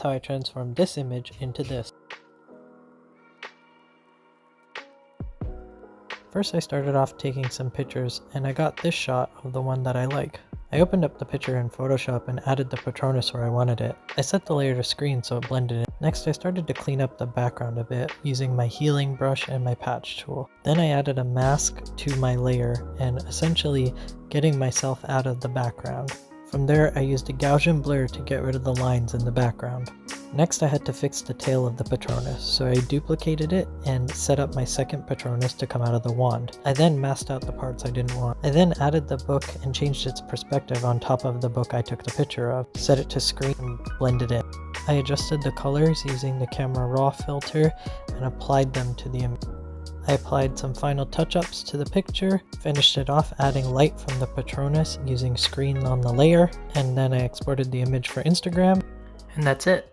how I transformed this image into this. First I started off taking some pictures and I got this shot of the one that I like. I opened up the picture in Photoshop and added the Patronus where I wanted it. I set the layer to screen so it blended in. Next I started to clean up the background a bit using my healing brush and my patch tool. Then I added a mask to my layer and essentially getting myself out of the background. From there I used a Gaussian blur to get rid of the lines in the background. Next I had to fix the tail of the Patronus, so I duplicated it and set up my second Patronus to come out of the wand. I then masked out the parts I didn't want. I then added the book and changed its perspective on top of the book I took the picture of, set it to screen and blended it. I adjusted the colors using the camera raw filter and applied them to the image. I applied some final touch-ups to the picture, finished it off adding light from the Patronus using screen on the layer, and then I exported the image for Instagram, and that's it.